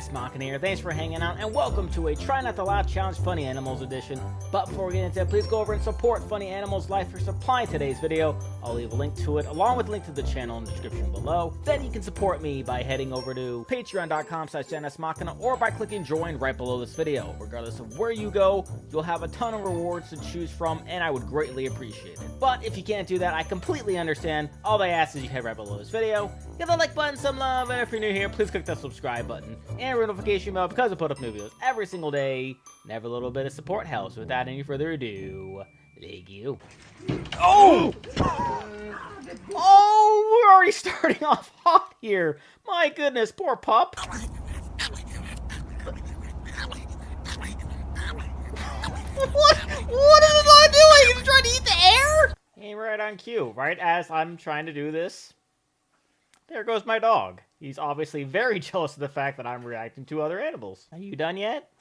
Dennis Mockin here. Thanks for hanging out, and welcome to a Try Not to Laugh Challenge Funny Animals edition. But before we get into it, please go over and support Funny Animals Life for supplying today's video. I'll leave a link to it, along with a link to the channel in the description below. Then you can support me by heading over to patreon.com/DennisMachina or by clicking join right below this video. Regardless of where you go, you'll have a ton of rewards to choose from, and I would greatly appreciate it. But if you can't do that, I completely understand. All I ask is you head right below this video, give the like button some love, and if you're new here, please click that subscribe button and notification bell because I put up new videos every single day. And every little bit of support helps. Without any further ado, thank you. Oh! Oh, we're already starting off hot here. My goodness, poor pup. What is this guy doing? He's trying to eat the air? Ain't right on cue. Right as I'm trying to do this, there goes my dog. He's obviously very jealous of the fact that I'm reacting to other animals. Are you done yet?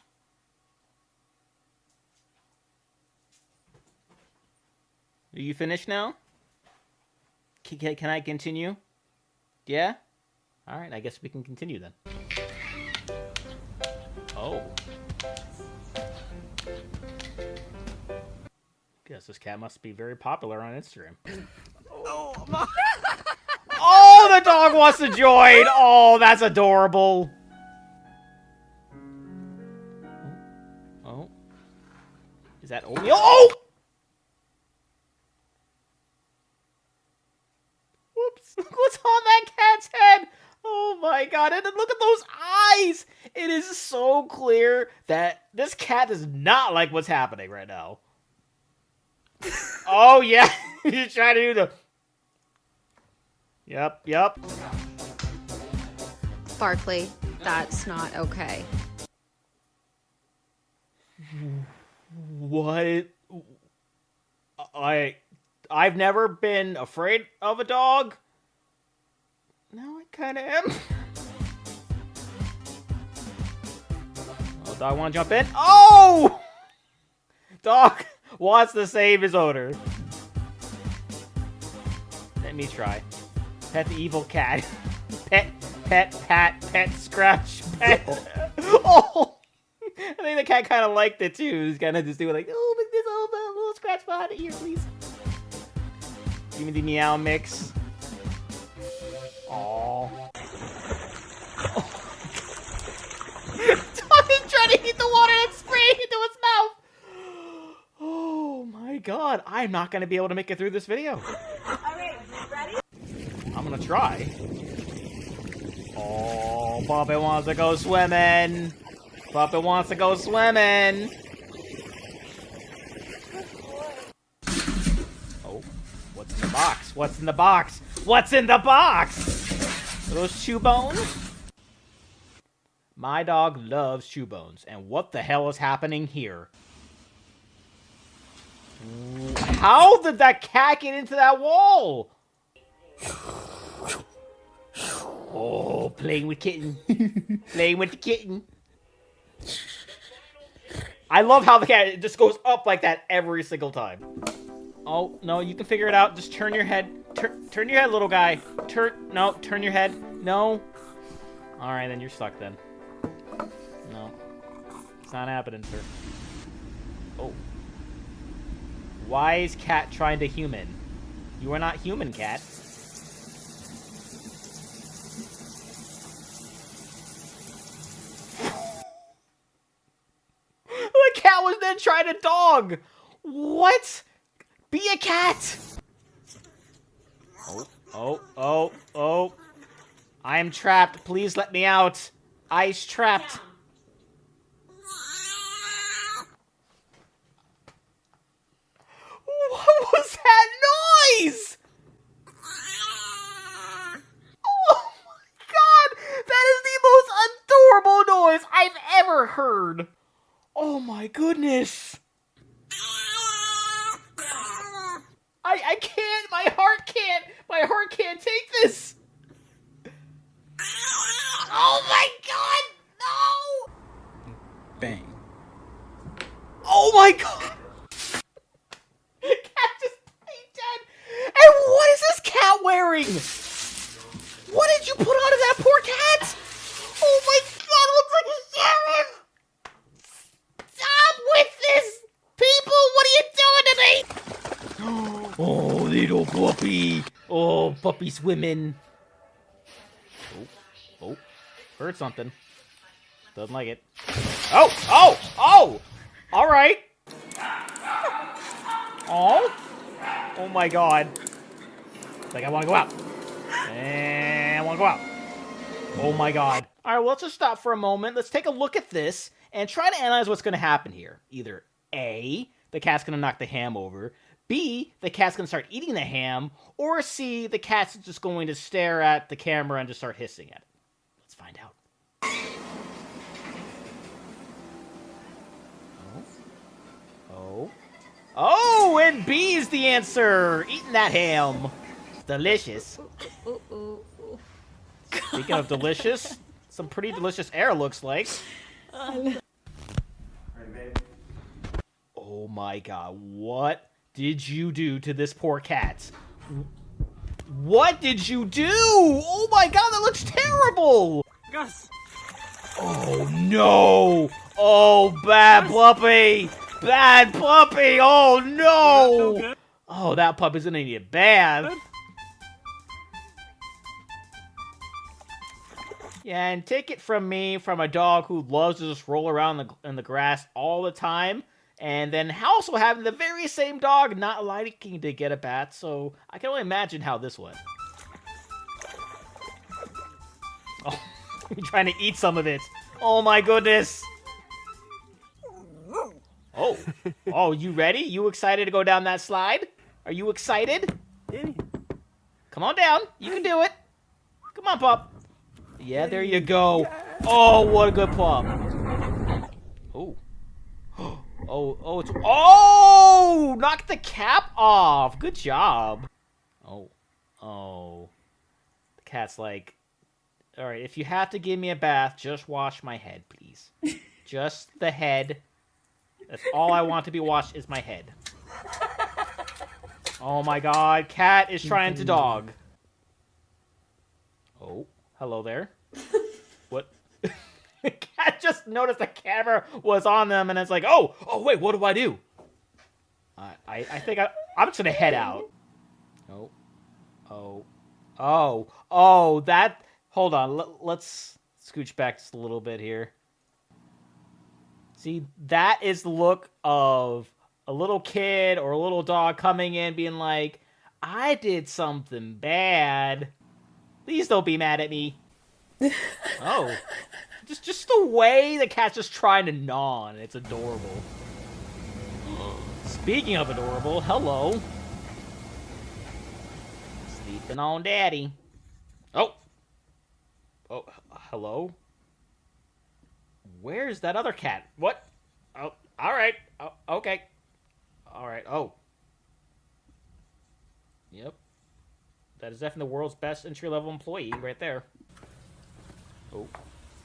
Are you finished now? Can I continue? Yeah? Alright, I guess we can continue then. Oh. Guess this cat must be very popular on Instagram. Oh, my. Oh, the dog wants to join! Oh, that's adorable. Oh. Is that oatmeal? Oh! Whoops. What's on that cat's head? Oh my god, and look at those eyes! It is so clear that this cat does not like what's happening right now. Oh, yeah. He's trying to do the... Yep. Barkley, that's not okay. What? I've never been afraid of a dog. Now I kind of am. Oh, dog want to jump in? Oh! Dog wants to save his owner. Let me try. Pet the evil cat. Pet, pat, scratch, pet. Oh! I think the cat kind of liked it too. He's kind of just doing like, oh, look at this little scratch behind the ear, please. Give me the meow mix. Aww. Oh. Dog is trying to eat the water that's spraying into its mouth. Oh my god. I'm not going to be able to make it through this video. Alright, ready? I'm gonna try. Oh, Puppet wants to go swimming. Puppet wants to go swimming. Oh, what's in the box? What's in the box? What's in the box? Are those chew bones? My dog loves chew bones. And what the hell is happening here? How did that cat get into that wall? Oh, playing with kitten. Playing with the kitten. I love how the cat just goes up like that every single time. Oh, no, you can figure it out. Just turn your head. Turn your head, little guy. Turn your head. No. Alright, then you're stuck then. No. It's not happening, sir. Oh. Why is cat trying to human? You are not human, cat. The cat was then trying to dog. What? Be a cat. Oh. I am trapped. Please let me out. Ice trapped. What was that noise? Oh my god! That is the most adorable noise I've ever heard. Oh my goodness. I can't. My heart can't take this. Oh my god, no! Bang. Oh my god! Cat just ain't dead. And what is this cat wearing? What did you put onto that poor cat? Oh my god, it looks like little puppy. Oh, puppy swimming. Oh, heard something. Doesn't like it. Oh! All right. Oh my God. It's like I want to go out. And I want to go out. Oh my God. All right, well, let's just stop for a moment. Let's take a look at this and try to analyze what's going to happen here. Either A, the cat's going to knock the ham over. B, the cat's going to start eating the ham. Or C, the cat's just going to stare at the camera and just start hissing at it. Let's find out. Oh, and B is the answer. Eating that ham. It's delicious. Speaking of delicious, some pretty delicious air looks like. Oh my God, what did you do to this poor cat? What did you do? Oh my God, that looks terrible. Gus. Oh no. Oh, bad puppy. Bad puppy. Oh no. Oh, that puppy's gonna need a bath. Yeah, and take it from me, from a dog who loves to just roll around in the grass all the time, and then also having the very same dog not liking to get a bath, so I can only imagine how this went. Oh, I'm trying to eat some of it. Oh my goodness. Oh, you ready? You excited to go down that slide? Are you excited? Come on down. You can do it. Come on, pup. Yeah, there you go. Oh, what a good pup. Oh. It's... Oh! Knocked the cap off. Good job. Oh. The cat's like, all right, if you have to give me a bath, just wash my head, please. Just the head. That's all I want to be washed is my head. Oh my God, cat is trying to dog. Oh, hello there. What? The cat just noticed the camera was on them, and it's like, oh, wait, what do I do? I think I'm just gonna head out. That. Hold on, let's scooch back just a little bit here. See, that is the look of a little kid or a little dog coming in being like, I did something bad. Please don't be mad at me. Oh. Just the way the cat's just trying to gnaw on it. It's adorable. Speaking of adorable, hello. Sleeping on daddy. Oh, hello? Where's that other cat? What? Oh, all right. Oh, okay. All right. Oh. Yep. That is definitely the world's best entry-level employee right there. Oh.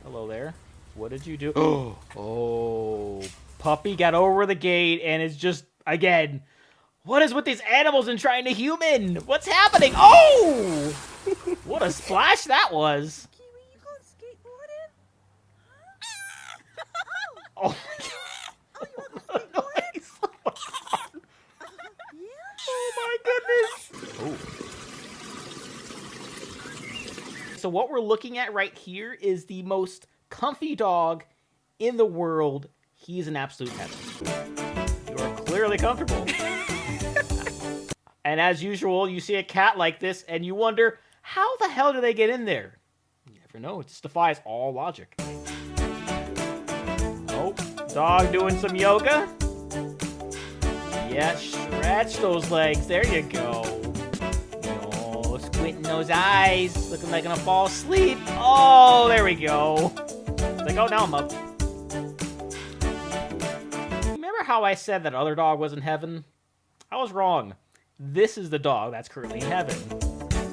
Hello there. What did you do? Oh. Puppy got over the gate and is just, again, what is with these animals and trying to human? What's happening? Oh! What a splash that was. Oh my God. Oh my goodness. Oh. So what we're looking at right here is the most comfy dog in the world. He's an absolute heaven. You are clearly comfortable. And as usual, you see a cat like this and you wonder, how the hell do they get in there? You never know. It just defies all logic. Oh, dog doing some yoga. Yeah, stretch those legs. There you go. Oh, squinting those eyes. Looking like gonna fall asleep. Oh, there we go. It's like, oh, now I'm up. Remember how I said that other dog was in heaven? I was wrong. This is the dog that's currently in heaven.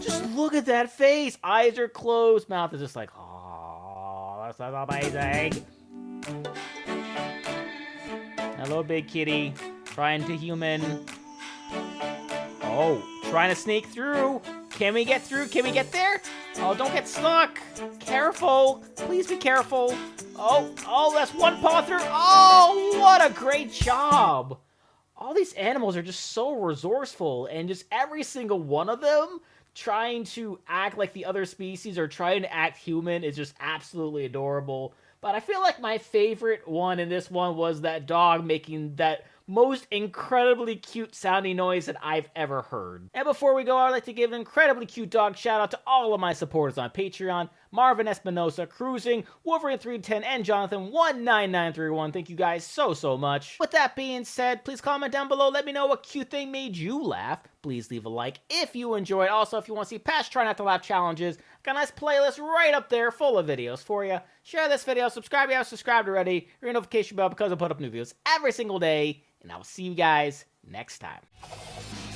Just look at that face. Eyes are closed. Mouth is just like, oh, that's amazing. Hello, big kitty. Trying to human. Oh, trying to sneak through. Can we get through? Can we get there? Oh, don't get stuck. Careful. Please be careful. Oh, that's one paw through. Oh, what a great job. all these animals are just so resourceful, and just every single one of them trying to act like the other species or trying to act human is just absolutely adorable. But I feel like my favorite one in this one was that dog making that most incredibly cute sounding noise that I've ever heard. And before we go, I'd like to give an incredibly cute dog shout out to all of my supporters on Patreon: Marvin Espinosa, Cruising, Wolverine310, and Jonathan19931. Thank you guys so much. With that being said, please comment down below. Let me know what cute thing made you laugh. Please leave a like if you enjoyed. Also, if you want to see past Try Not to Laugh challenges, I got a nice playlist right up there full of videos for you. Share this video, subscribe if you haven't subscribed already, ring the notification bell because I put up new videos every single day, and I will see you guys next time.